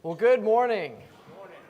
Well, good morning.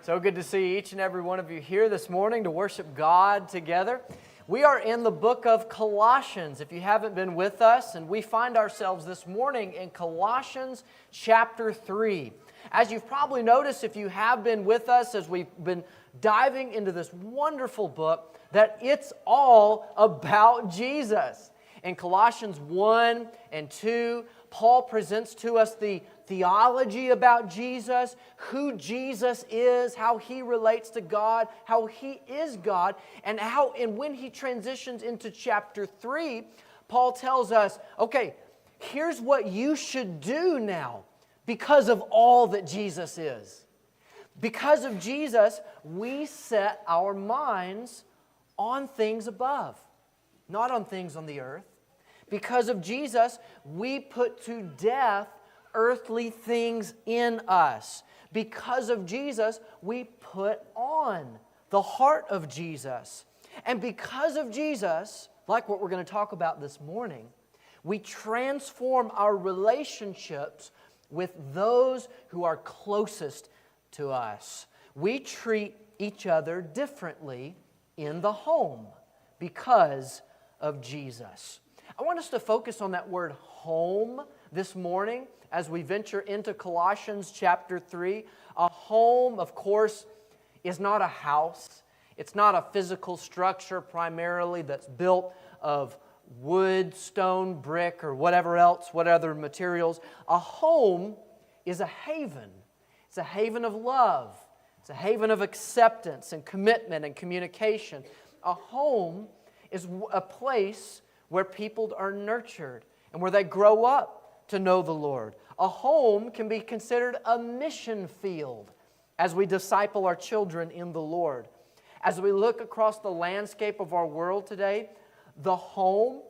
So good to see each and every one of you here this morning to worship God together. We are in the book of Colossians, if you haven't been with us, and we find ourselves this morning in Colossians chapter 3. As you've probably noticed, if you have been with us as we've been diving into this wonderful book, that it's all about Jesus. In Colossians 1 and 2, Paul presents to us the theology about Jesus, who Jesus is, how He relates to God, how He is God, and when he transitions into chapter 3, Paul tells us, okay, here's what you should do now because of all that Jesus is. Because of Jesus, we set our minds on things above, not on things on the earth. Because of Jesus, we put to death earthly things in us. Because of Jesus, we put on the heart of Jesus. And because of Jesus, like what we're going to talk about this morning, we transform our relationships with those who are closest to us. We treat each other differently in the home because of Jesus. I want us to focus on that word home this morning as we venture into Colossians chapter 3. A home, of course, is not a house. It's not a physical structure primarily that's built of wood, stone, brick, or whatever else, what other materials. A home is a haven. It's a haven of love. It's a haven of acceptance and commitment and communication. A home is a place where people are nurtured and where they grow up to know the Lord. A home can be considered a mission field as we disciple our children in the Lord. As we look across the landscape of our world today, the home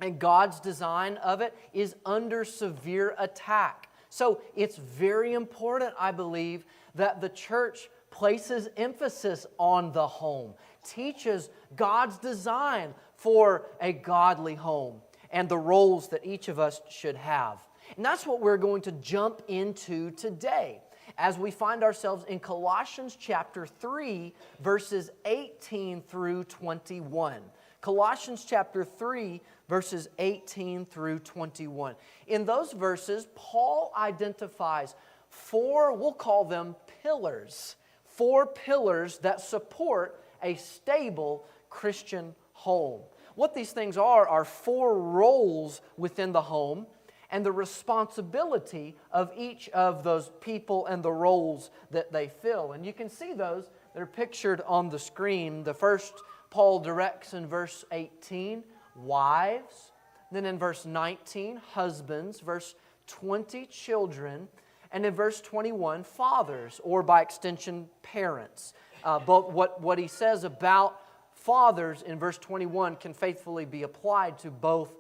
and God's design of it is under severe attack. So it's very important, I believe, that the church places emphasis on the home, teaches God's design for a godly home and the roles that each of us should have. And that's what we're going to jump into today as we find ourselves in Colossians chapter 3, verses 18 through 21. Colossians chapter 3, verses 18 through 21. In those verses, Paul identifies four, we'll call them pillars, four pillars that support a stable Christian home. What these things are four roles within the home and the responsibility of each of those people and the roles that they fill. And you can see those. They're pictured on the screen. The first, Paul directs in verse 18, wives. Then in verse 19, husbands. Verse 20, children. And in verse 21, fathers, or by extension, parents. But what he says about fathers in verse 21 can faithfully be applied to both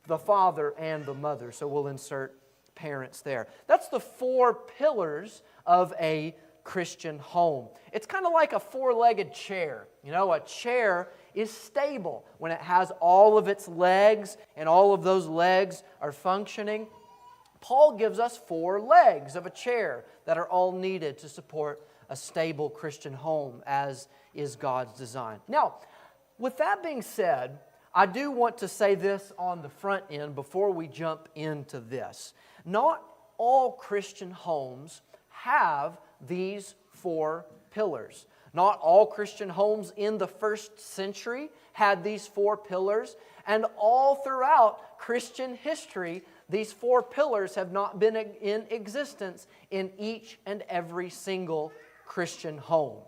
the father and the mother. So we'll insert parents there. That's the four pillars of a Christian home. It's kind of like a four-legged chair. You know, a chair is stable when it has all of its legs and all of those legs are functioning. Paul gives us four legs of a chair that are all needed to support a stable Christian home, as is God's design. Now, with that being said, I do want to say this on the front end before we jump into this. Not all Christian homes have these four pillars. Not all Christian homes in the first century had these four pillars, and all throughout Christian history, these four pillars have not been in existence in each and every single Christian home.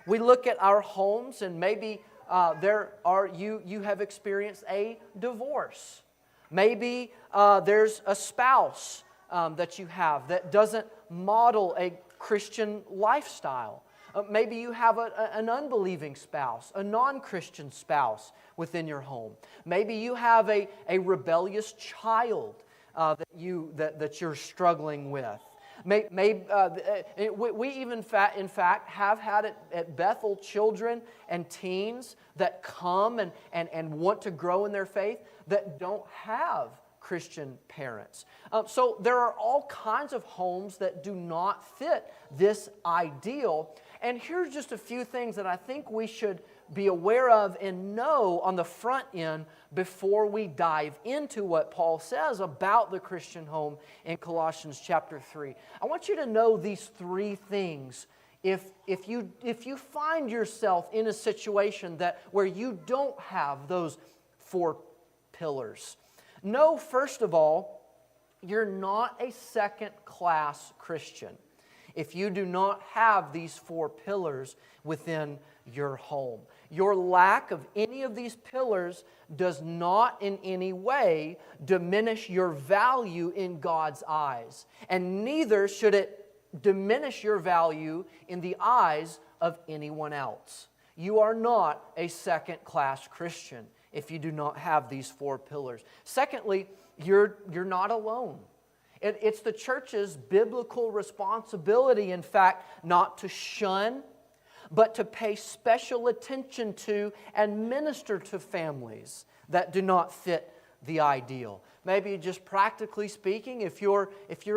We look at our homes, and maybe you have experienced a divorce. Maybe there's a spouse that you have that doesn't model a Christian lifestyle. Maybe you have an unbelieving spouse, a non-Christian spouse within your home. Maybe you have a rebellious child that you're struggling with. We even, in fact, have had it at Bethel children and teens that come and want to grow in their faith that don't have Christian parents. So there are all kinds of homes that do not fit this ideal. And here's just a few things that I think we should be aware of and know on the front end before we dive into what Paul says about the Christian home in Colossians chapter 3. I want you to know these three things if you find yourself in a situation where you don't have those four pillars. Know, first of all, you're not a second-class Christian if you do not have these four pillars within your home. Your lack of any of these pillars does not in any way diminish your value in God's eyes, and neither should it diminish your value in the eyes of anyone else. You are not a second-class Christian if you do not have these four pillars. Secondly, you're not alone. It's the church's biblical responsibility, in fact, not to shun, but to pay special attention to and minister to families that do not fit the ideal. Maybe just practically speaking, if you're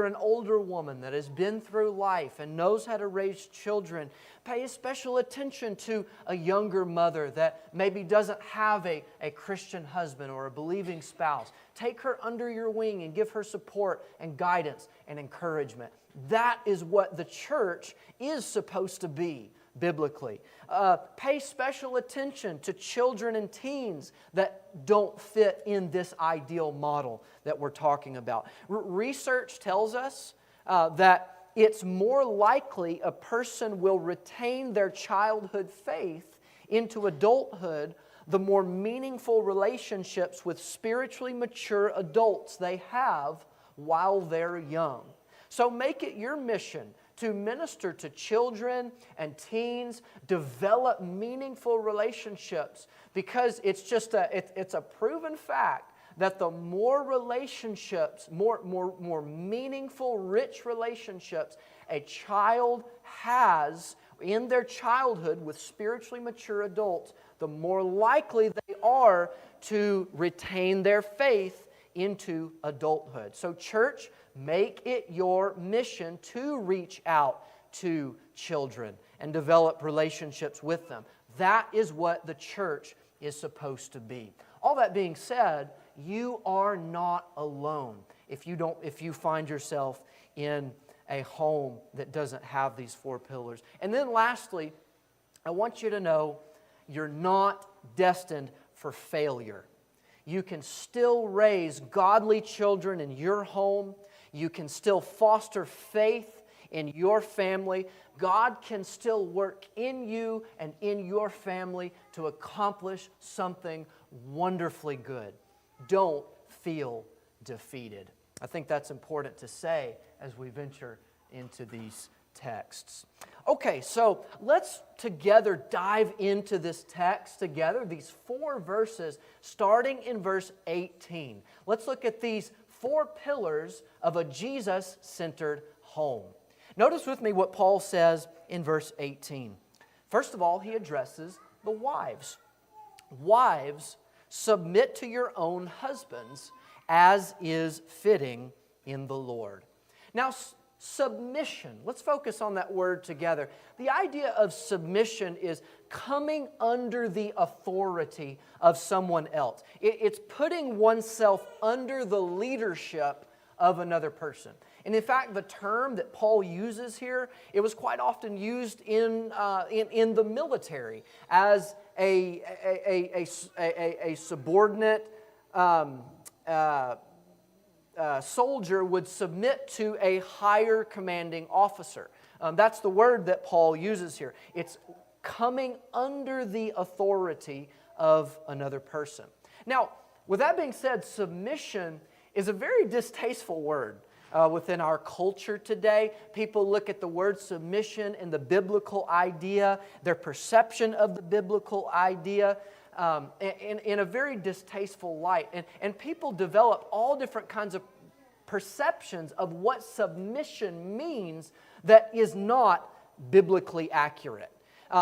an older woman that has been through life and knows how to raise children, pay special attention to a younger mother that maybe doesn't have a Christian husband or a believing spouse. Take her under your wing and give her support and guidance and encouragement. That is what the church is supposed to be biblically. Pay special attention to children and teens that don't fit in this ideal model that we're talking about. Research tells us that it's more likely a person will retain their childhood faith into adulthood the more meaningful relationships with spiritually mature adults they have while they're young. So make it your mission to minister to children and teens, develop meaningful relationships, because it's a proven fact that the more relationships, more meaningful, rich relationships a child has in their childhood with spiritually mature adults, the more likely they are to retain their faith into adulthood. So church, make it your mission to reach out to children and develop relationships with them. That is what the church is supposed to be. All that being said, you are not alone if you find yourself in a home that doesn't have these four pillars. And then lastly, I want you to know you're not destined for failure. You can still raise godly children in your home. You can still foster faith in your family. God can still work in you and in your family to accomplish something wonderfully good. Don't feel defeated. I think that's important to say as we venture into these texts. Okay, so let's together dive into this text together, these four verses, starting in verse 18. Let's look at these four pillars of a Jesus-centered home. Notice with me what Paul says in verse 18. First of all, he addresses the wives. Wives, submit to your own husbands as is fitting in the Lord. Now, submission. Let's focus on that word together. The idea of submission is coming under the authority of someone else. It's putting oneself under the leadership of another person. And in fact, the term that Paul uses here, it was quite often used in the military as a subordinate soldier would submit to a higher commanding officer. That's the word that Paul uses here. It's coming under the authority of another person. Now, with that being said, submission is a very distasteful word within our culture today. People look at the word submission and the biblical idea, their perception of the biblical idea, in a very distasteful light. And people develop all different kinds of perceptions of what submission means that is not biblically accurate.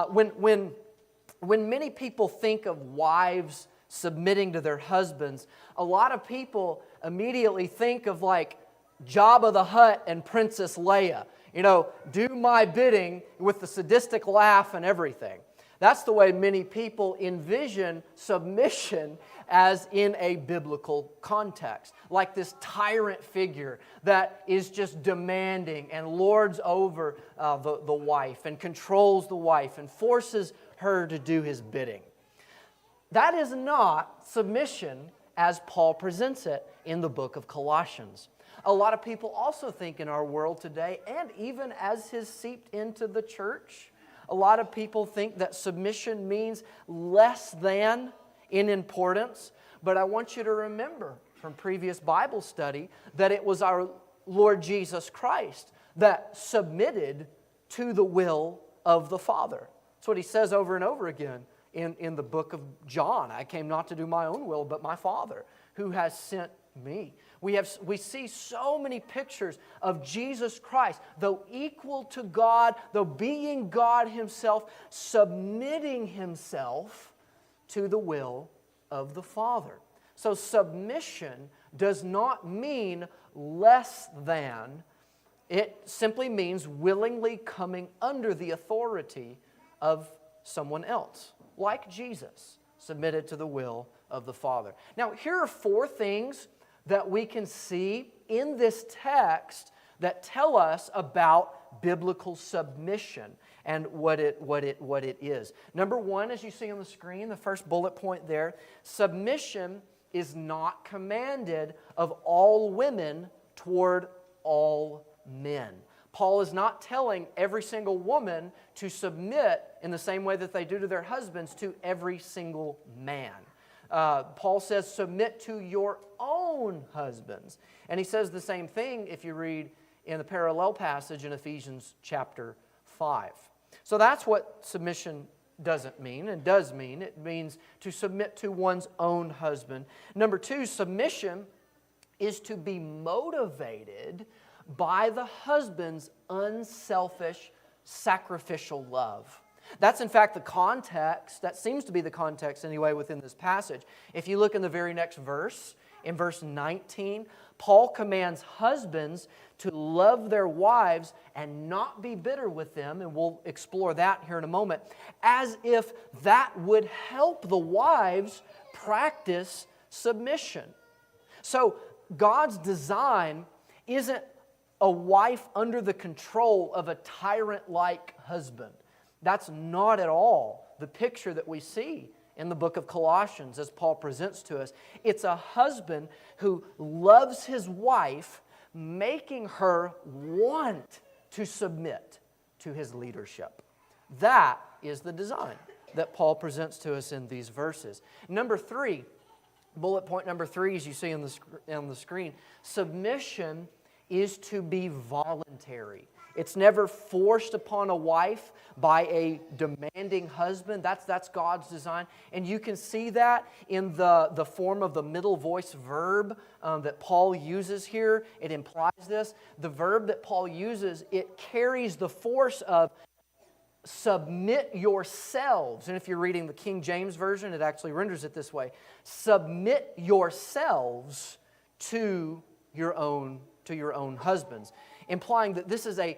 When many people think of wives submitting to their husbands, a lot of people immediately think of like Jabba the Hutt and Princess Leia. You know, do my bidding with the sadistic laugh and everything. That's the way many people envision submission as in a biblical context. Like this tyrant figure that is just demanding and lords over the wife and controls the wife and forces her to do his bidding. That is not submission as Paul presents it in the book of Colossians. A lot of people also think in our world today, and even as has seeped into the church, a lot of people think that submission means less than in importance. But I want you to remember from previous Bible study that it was our Lord Jesus Christ that submitted to the will of the Father. That's what he says over and over again in the book of John. I came not to do my own will, but my Father who has sent me. We see so many pictures of Jesus Christ, though equal to God, though being God Himself, submitting Himself to the will of the Father. So submission does not mean less than. It simply means willingly coming under the authority of someone else, like Jesus, submitted to the will of the Father. Now, here are 4 things that we can see in this text that tell us about biblical submission and what it is. Number 1, as you see on the screen, the first bullet point there, submission is not commanded of all women toward all men. Paul is not telling every single woman to submit in the same way that they do to their husbands to every single man. Paul says, submit to your own husbands. And he says the same thing if you read in the parallel passage in Ephesians chapter 5. So that's what submission doesn't mean and does mean. It means to submit to one's own husband. Number 2, submission is to be motivated by the husband's unselfish, sacrificial love. That's in fact the context, that seems to be the context anyway within this passage. If you look in the very next verse, in verse 19, Paul commands husbands to love their wives and not be bitter with them, and we'll explore that here in a moment, as if that would help the wives practice submission. So God's design isn't a wife under the control of a tyrant-like husband. That's not at all the picture that we see in the book of Colossians as Paul presents to us. It's a husband who loves his wife, making her want to submit to his leadership. That is the design that Paul presents to us in these verses. Number 3, bullet point number 3, as you see on the screen, submission is to be voluntary. It's never forced upon a wife by a demanding husband. That's God's design. And you can see that in the form of the middle voice verb that Paul uses here. It implies this. The verb that Paul uses, it carries the force of submit yourselves. And if you're reading the King James Version, it actually renders it this way. Submit yourselves to your own husbands, implying that this is a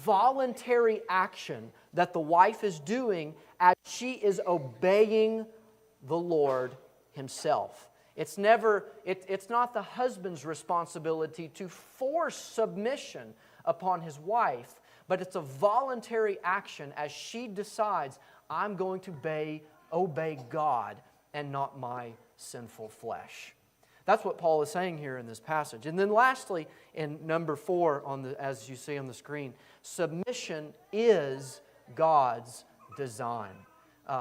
voluntary action that the wife is doing as she is obeying the Lord Himself. It's not the husband's responsibility to force submission upon his wife, but it's a voluntary action as she decides, I'm going to obey God and not my sinful flesh. That's what Paul is saying here in this passage. And then lastly, in number 4, as you see on the screen, submission is God's design,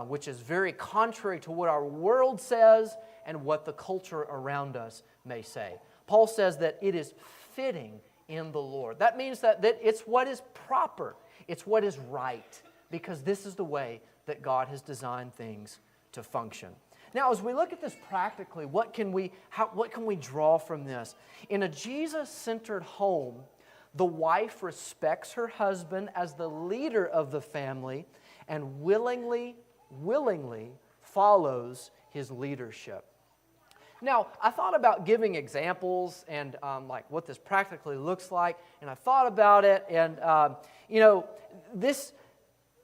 which is very contrary to what our world says and what the culture around us may say. Paul says that it is fitting in the Lord. That means that it's what is proper. It's what is right, because this is the way that God has designed things to function. Now, as we look at this practically, what can we draw from this? In a Jesus-centered home, the wife respects her husband as the leader of the family and willingly follows his leadership. Now, I thought about giving examples and like what this practically looks like, and I thought about it, and this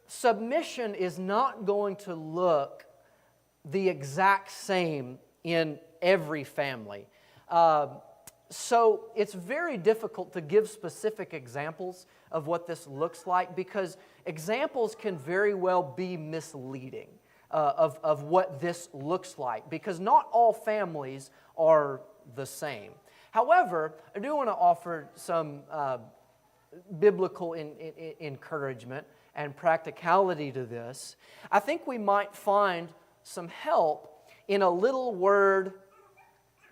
submission is not going to look the exact same in every family. So it's very difficult to give specific examples of what this looks like because examples can very well be misleading of what this looks like because not all families are the same. However, I do want to offer some biblical encouragement and practicality to this. I think we might find some help in a little word,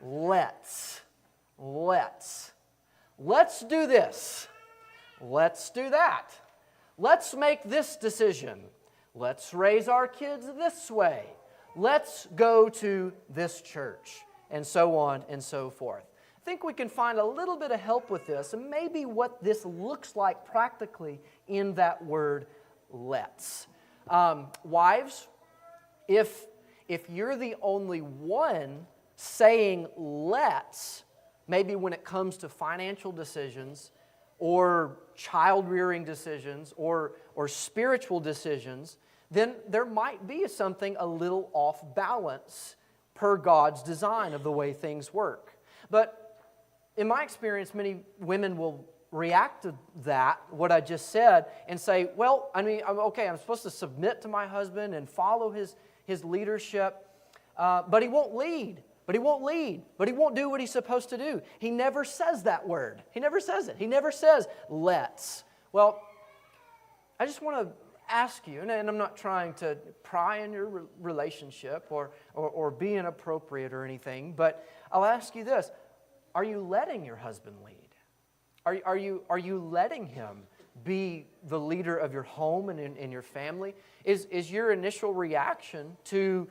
let's. Let's do this. Let's do that. Let's make this decision. Let's raise our kids this way. Let's go to this church, and so on and so forth. I think we can find a little bit of help with this, and maybe what this looks like practically in that word, let's. Wives, if you're the only one saying let's, maybe when it comes to financial decisions or child-rearing decisions or spiritual decisions, then there might be something a little off balance per God's design of the way things work. But in my experience, many women will react to that, what I just said, and say, well, I mean, I'm supposed to submit to my husband and follow his leadership, but he won't lead. But he won't do what he's supposed to do. He never says that word. He never says it. He never says, let's. Well, I just want to ask you, and I'm not trying to pry in your relationship or be inappropriate or anything, but I'll ask you this. Are you letting your husband lead? Are you letting him be the leader of your home and in your family? Is your initial reaction to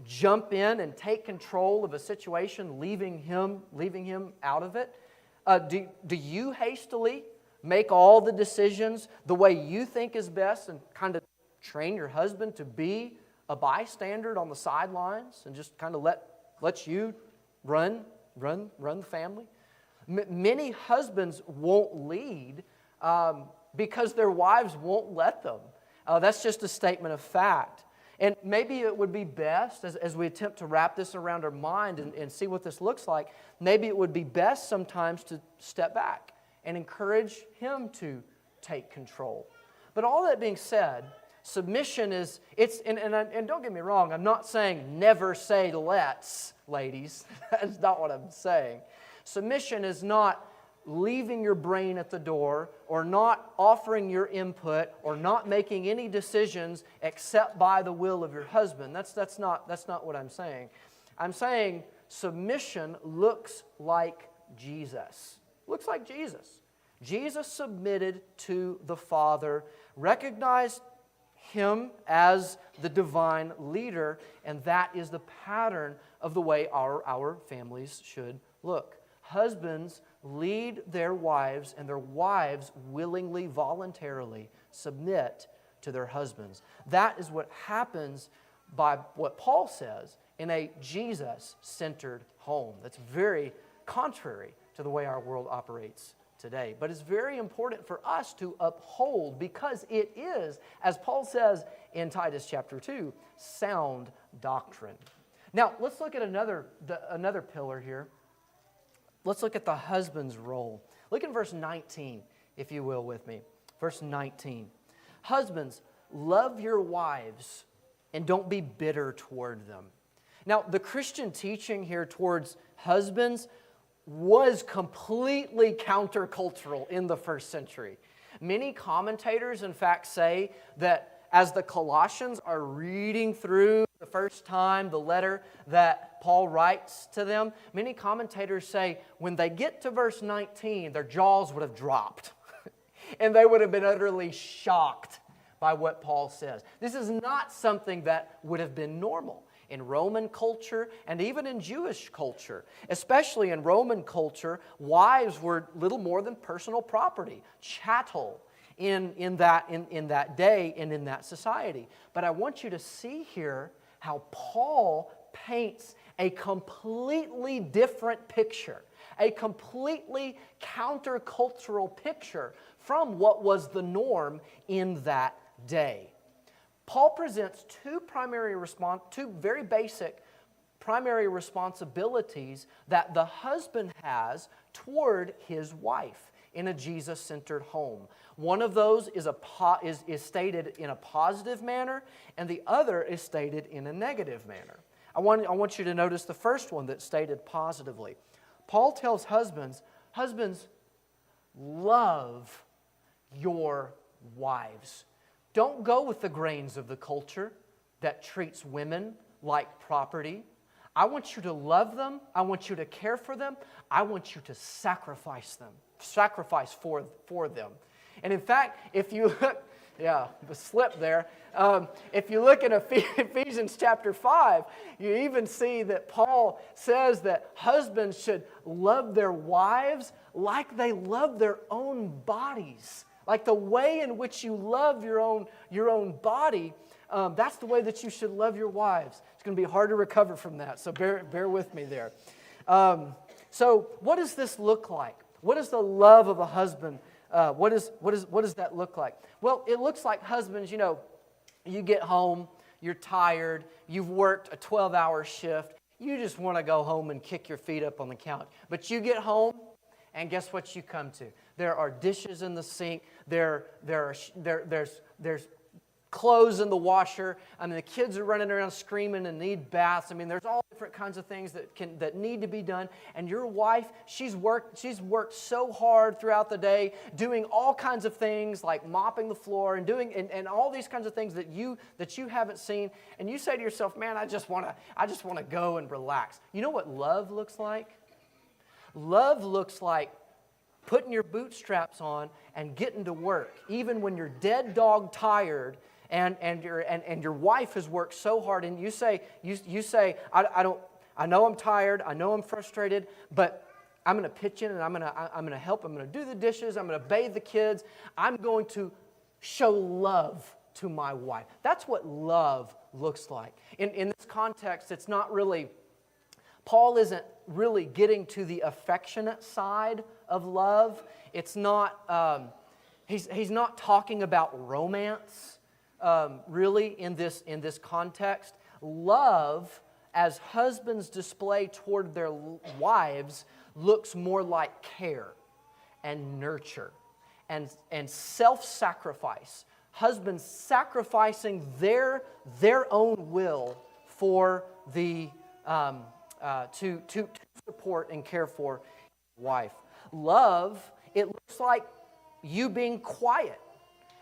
jump in and take control of a situation, leaving him out of it? Do you hastily make all the decisions the way you think is best and kind of train your husband to be a bystander on the sidelines and just kind of let you run the family? Many husbands won't lead because their wives won't let them. That's just a statement of fact. And maybe it would be best, as we attempt to wrap this around our mind and see what this looks like, maybe it would be best sometimes to step back and encourage him to take control. But all that being said, submission is, and don't get me wrong, I'm not saying never say let's, ladies. That's not what I'm saying. Submission is not leaving your brain at the door or not offering your input or not making any decisions except by the will of your husband. That's not what I'm saying. I'm saying submission looks like Jesus. Looks like Jesus. Jesus submitted to the Father, recognized Him as the divine leader, and that is the pattern of the way our families should look. Husbands lead their wives, and their wives willingly, voluntarily submit to their husbands. That is what happens by what Paul says in a Jesus-centered home. That's very contrary to the way our world operates today. But it's very important for us to uphold because it is, as Paul says in Titus chapter 2, sound doctrine. Now, let's look at another pillar here. Let's look at the husband's role. Look in verse 19, if you will, with me. Verse 19. Husbands, love your wives and don't be bitter toward them. Now, the Christian teaching here towards husbands was completely countercultural in the first century. Many commentators, in fact, say that as the Colossians are reading through the first time the letter that Paul writes to them, many commentators say when they get to verse 19, their jaws would have dropped. And they would have been utterly shocked by what Paul says. This is not something that would have been normal in Roman culture and even in Jewish culture. Especially in Roman culture, wives were little more than personal property, chattel in that day and in that society. But I want you to see here how Paul paints a completely different picture, a completely countercultural picture from what was the norm in that day. Paul presents two very basic primary responsibilities that the husband has toward his wife in a Jesus-centered home. One of those is stated in a positive manner, and the other is stated in a negative manner. I want you to notice the first one that's stated positively. Paul tells husbands, love your wives. Don't go with the grains of the culture that treats women like property. I want you to love them. I want you to care for them. I want you to sacrifice for them. And in fact, if you look, the slip there. If you look in Ephesians chapter 5, you even see that Paul says that husbands should love their wives like they love their own bodies. Like the way in which you love your own body, that's the way that you should love your wives. It's going to be hard to recover from that, so bear with me there. So what does this look like? What is the love of a husband? What does that look like? Well, it looks like husbands, you get home, you're tired, you've worked a 12-hour shift, you just want to go home and kick your feet up on the couch. But you get home, and guess what you come to? There are dishes in the sink. There's clothes in the washer. I mean, the kids are running around screaming and need baths. I mean, there's all different kinds of things that need to be done. And your wife, she's worked so hard throughout the day, doing all kinds of things like mopping the floor and doing and all these kinds of things that you haven't seen. And you say to yourself, man, I just want to go and relax. You know what love looks like? Love looks like putting your bootstraps on and getting to work, even when you're dead dog tired and your wife has worked so hard, and you say, I know I'm tired, I know I'm frustrated, but I'm going to pitch in and I'm going to help. I'm going to do the dishes. I'm going to bathe the kids. I'm going to show love to my wife. That's what love looks like. In this context, it's not really. Paul isn't really getting to the affectionate side of love. It's not. He's not talking about romance, really, in this context. Love, as husbands display toward their wives, looks more like care and nurture and self-sacrifice. Husbands sacrificing their own will for the to support and care for wife. Love, it looks like you being quiet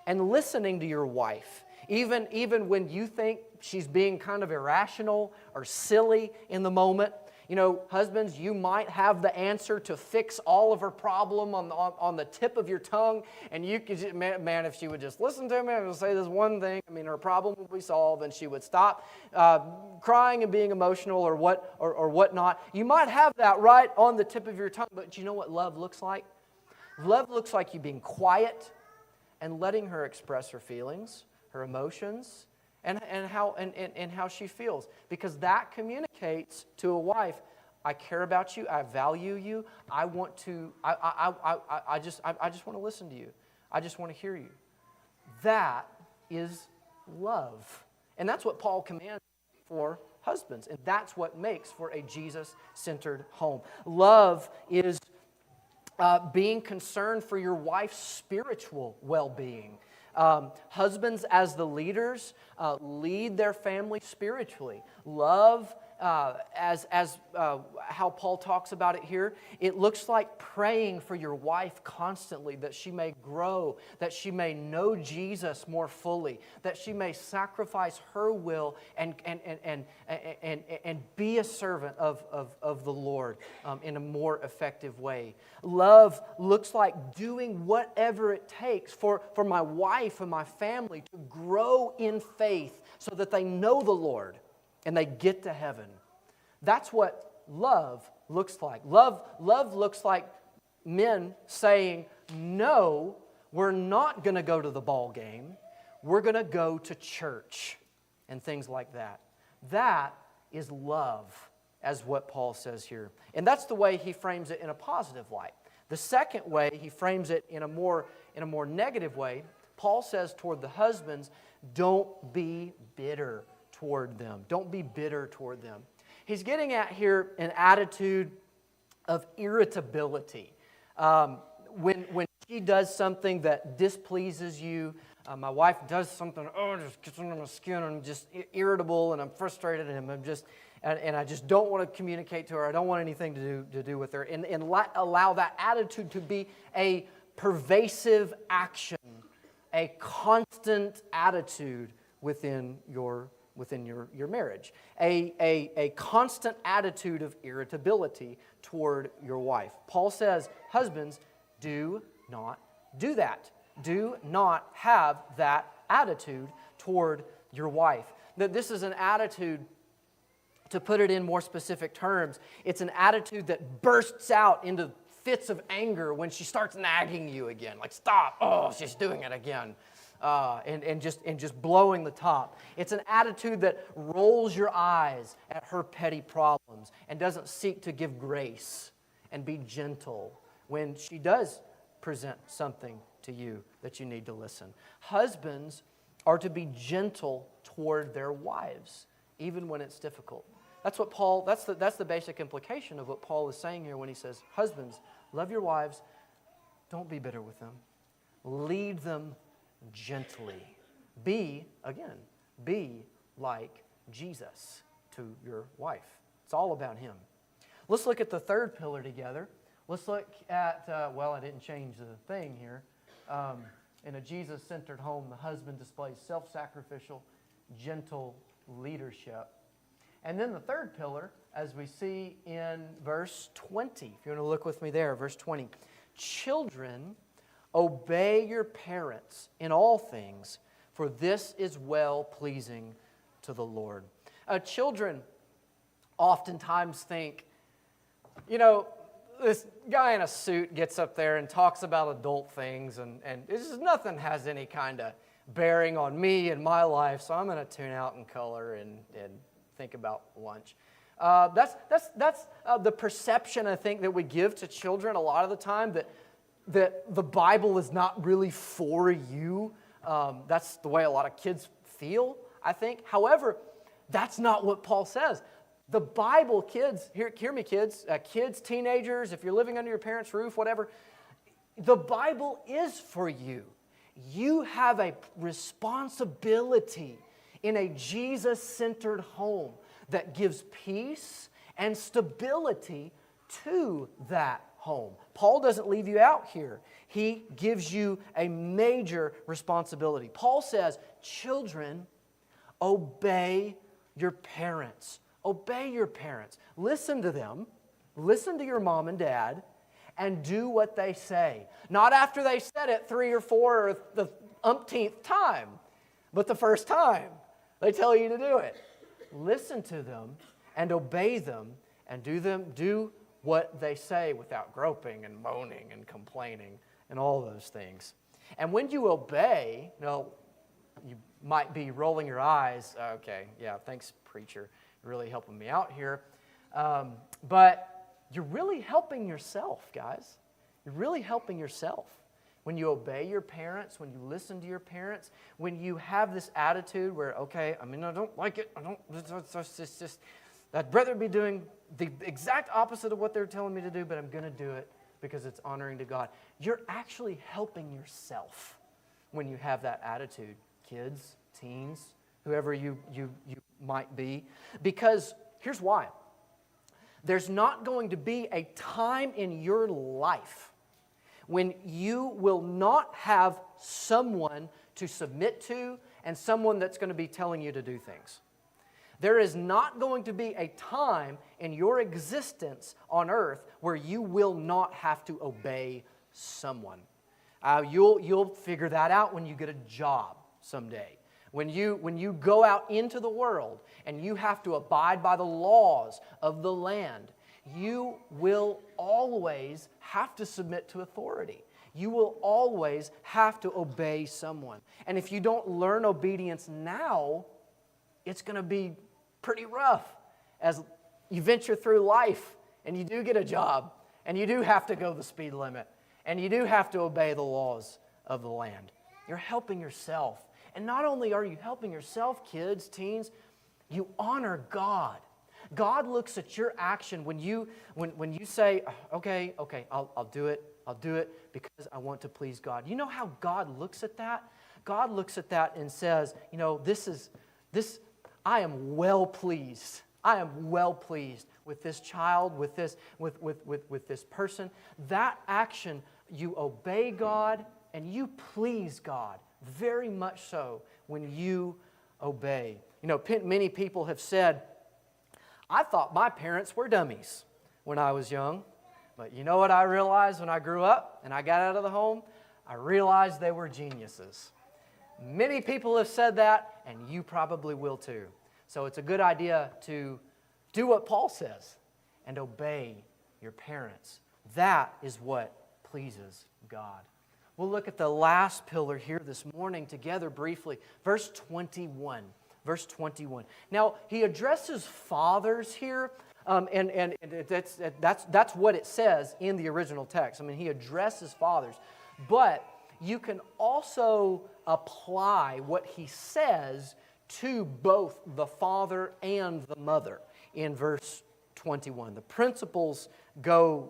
and listening to your wife, even when you think she's being kind of irrational or silly in the moment. You know, husbands, you might have the answer to fix all of her problem on the tip of your tongue, and you could just, man, if she would just listen to me and say this one thing, I mean, her problem would be solved, and she would stop crying and being emotional or whatnot. You might have that right on the tip of your tongue, but you know what love looks like? Love looks like you being quiet and letting her express her feelings, her emotions, and how she feels, because that communicates to a wife, I care about you, I value you, I just want to listen to you, I just want to hear you. That is love, and that's what Paul commands for husbands, and that's what makes for a Jesus-centered home. Love is being concerned for your wife's spiritual well-being. Husbands, as the leaders, lead their family spiritually. Love, as how Paul talks about it here, it looks like praying for your wife constantly, that she may grow, that she may know Jesus more fully, that she may sacrifice her will and be a servant of the Lord in a more effective way. Love looks like doing whatever it takes for my wife and my family to grow in faith so that they know the Lord and they get to heaven. That's what love looks like. Love looks like men saying, no, we're not going to go to the ball game. We're going to go to church and things like that. That is love. as what Paul says here. And that's the way he frames it in a positive light. The second way he frames it in a more negative way, Paul says toward the husbands, don't be bitter toward them. Don't be bitter toward them. He's getting at here an attitude of irritability. When she does something that displeases you, my wife does something, it just gets under my skin, and I'm just irritable, and I'm frustrated, and I just don't want to communicate to her. I don't want anything to do with her. And allow that attitude to be a pervasive action, a constant attitude within your marriage, a constant attitude of irritability toward your wife. Paul says, husbands, do not do that. Do not have that attitude toward your wife. That this is an attitude, to put it in more specific terms, it's an attitude that bursts out into fits of anger when she starts nagging you again. Like, stop, oh, she's doing it again. And just blowing the top. It's an attitude that rolls your eyes at her petty problems and doesn't seek to give grace and be gentle when she does present something to you that you need to listen. Husbands are to be gentle toward their wives, even when it's difficult. That's what Paul. That's the basic implication of what Paul is saying here when he says, husbands, love your wives. Don't be bitter with them. Lead them gently. Be like Jesus to your wife. It's all about Him. Let's look at the third pillar together. Let's look at, I didn't change the thing here. In a Jesus-centered home, the husband displays self-sacrificial, gentle leadership. And then the third pillar, as we see in verse 20. If you want to look with me there, verse 20. Children, obey your parents in all things, for this is well-pleasing to the Lord. Children oftentimes think, this guy in a suit gets up there and talks about adult things, and it's just nothing has any kind of bearing on me and my life, so I'm going to tune out and color and think about lunch. That's the perception, I think, that we give to children a lot of the time, that the Bible is not really for you. That's the way a lot of kids feel, I think. However, that's not what Paul says. The Bible, kids, hear me, kids, teenagers, if you're living under your parents' roof, whatever, the Bible is for you. You have a responsibility in a Jesus-centered home that gives peace and stability to that home. Paul doesn't leave you out here. He gives you a major responsibility. Paul says, children, obey your parents. Obey your parents. Listen to them. Listen to your mom and dad and do what they say. Not after they said it 3 or 4 or the umpteenth time, but the first time they tell you to do it. Listen to them and obey them and do what they say without groping and moaning and complaining and all those things. And when you obey, you might be rolling your eyes. Okay, yeah, thanks, preacher. You're really helping me out here. But you're really helping yourself, guys. You're really helping yourself. When you obey your parents, when you listen to your parents, when you have this attitude where, I don't like it. It's just, I'd rather be doing the exact opposite of what they're telling me to do, but I'm going to do it because it's honoring to God. You're actually helping yourself when you have that attitude, kids, teens, whoever you might be. Because here's why. There's not going to be a time in your life when you will not have someone to submit to and someone that's going to be telling you to do things. There is not going to be a time in your existence on earth where you will not have to obey someone. You'll figure that out when you get a job someday. When you go out into the world and you have to abide by the laws of the land, you will always have to submit to authority. You will always have to obey someone. And if you don't learn obedience now, it's going to be pretty rough as you venture through life, and you do get a job, and you do have to go the speed limit, and you do have to obey the laws of the land. You're helping yourself. And not only are you helping yourself, kids, teens, you honor God. God looks at your action when you say, okay, I'll do it. I'll do it because I want to please God. You know how God looks at that? God looks at that and says, I am well pleased. I am well pleased with this child, with this person. That action, you obey God and you please God very much so when you obey. Many people have said, I thought my parents were dummies when I was young. But you know what I realized when I grew up and I got out of the home? I realized they were geniuses. Many people have said that, and you probably will too. So it's a good idea to do what Paul says and obey your parents. That is what pleases God. We'll look at the last pillar here this morning together briefly. Verse 21. Verse 21. Now, he addresses fathers here, and that's what it says in the original text. I mean, he addresses fathers. But you can also apply what he says to both the father and the mother in verse 21. The principles go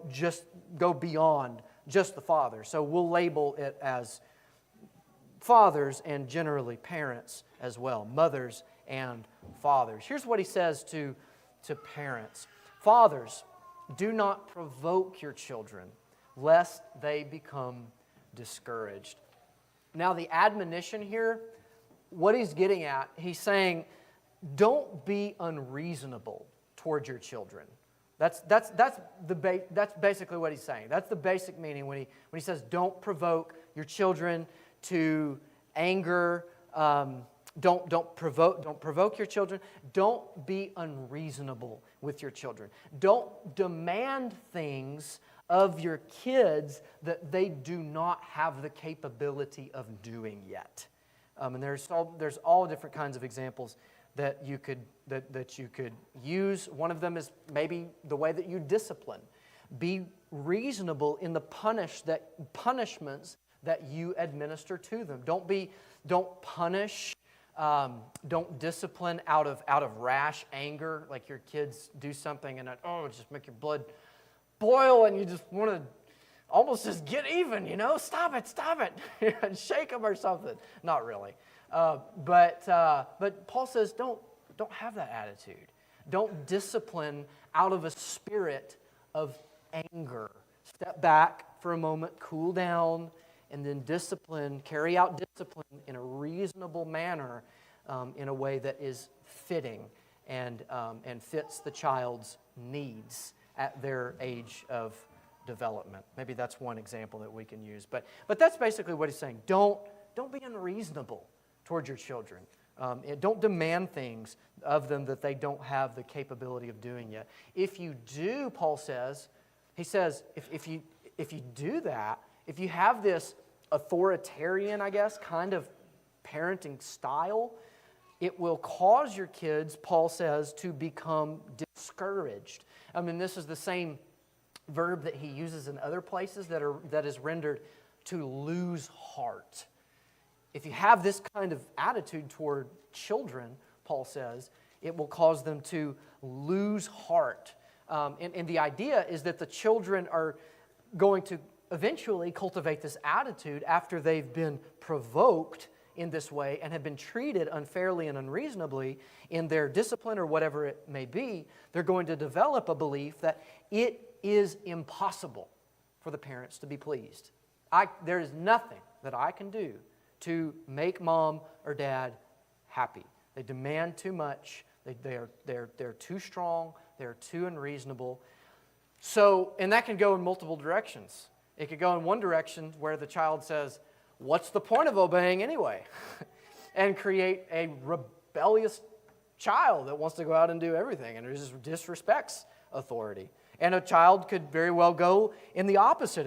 beyond just the father. So we'll label it as fathers and generally parents as well, mothers and fathers. Here's what he says to parents. Fathers, do not provoke your children, lest they become discouraged. Now, the admonition here, what he's getting at, he's saying, don't be unreasonable toward your children. That's basically what he's saying. That's the basic meaning when he says, don't provoke your children to anger. Don't provoke your children. Don't be unreasonable with your children. Don't demand things of your kids that they do not have the capability of doing yet. And there's all different kinds of examples that you could use. One of them is maybe the way that you discipline. Be reasonable in the punishments that you administer to them. Don't punish. Don't discipline out of rash anger, like your kids do something and just make your blood boil and you just want to almost just get even, stop it, and shake them or something. Not really, but Paul says don't have that attitude. Don't discipline out of a spirit of anger. Step back for a moment, cool down, and then carry out discipline in a reasonable manner, in a way that is fitting and fits the child's needs at their age of development. Maybe that's one example that we can use. But that's basically what he's saying. Don't be unreasonable toward your children. Don't demand things of them that they don't have the capability of doing yet. If you do, Paul says, if you do that, if you have this authoritarian, kind of parenting style, it will cause your kids, Paul says, to become discouraged. This is the same verb that he uses in other places that is rendered to lose heart. If you have this kind of attitude toward children, Paul says, it will cause them to lose heart. And the idea is that the children are going to eventually cultivate this attitude after they've been provoked in this way and have been treated unfairly and unreasonably in their discipline or whatever it may be. They're going to develop a belief that it is impossible for the parents to be pleased. There is nothing that I can do to make mom or dad happy. They demand too much. They're too strong. They're too unreasonable. So, and that can go in multiple directions. It could go in one direction where the child says, what's the point of obeying anyway? And create a rebellious child that wants to go out and do everything and just disrespects authority. And a child could very well go in the opposite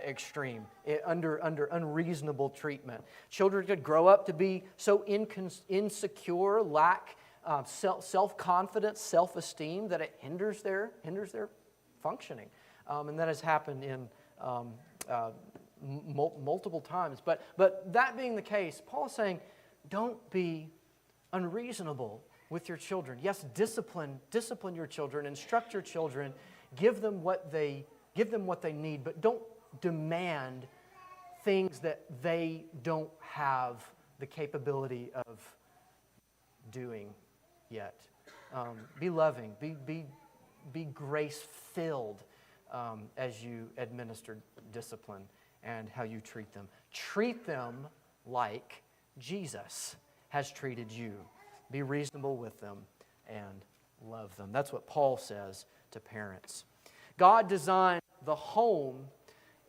extreme, under unreasonable treatment. Children could grow up to be so insecure, lack self-confidence, self-esteem, that it hinders their functioning. And that has happened in multiple times. But that being the case, Paul is saying, don't be unreasonable with your children. Yes, discipline your children, instruct your children, give them what they need, but don't demand things that they don't have the capability of doing yet. Be loving, be grace-filled as you administer discipline and how you treat them. Treat them like Jesus has treated you. Be reasonable with them and love them. That's what Paul says to parents. God designed the home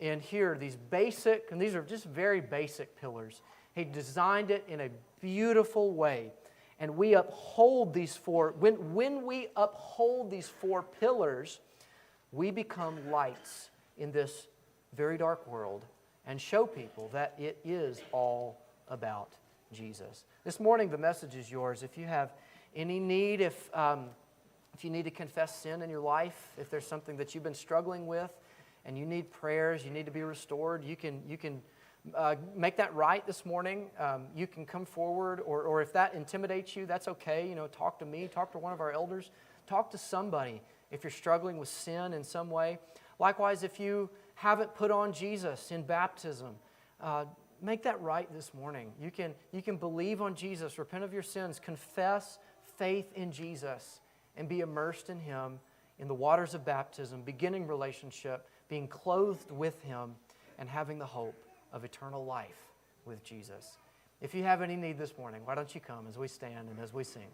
in here, these basic, and these are just very basic pillars. He designed it in a beautiful way. And we uphold these four, when we uphold these four pillars, we become lights in this very dark world and show people that it is all about Jesus. This morning, the message is yours. If you have any need, if you need to confess sin in your life, if there's something that you've been struggling with and you need prayers, you need to be restored, you can make that right this morning. You can come forward, or if that intimidates you, that's okay. Talk to me, talk to one of our elders, talk to somebody if you're struggling with sin in some way. Likewise, if you haven't put on Jesus in baptism, make that right this morning. You can believe on Jesus, repent of your sins, confess faith in Jesus, and be immersed in Him in the waters of baptism, beginning relationship, being clothed with Him, and having the hope of eternal life with Jesus. If you have any need this morning, why don't you come as we stand and as we sing.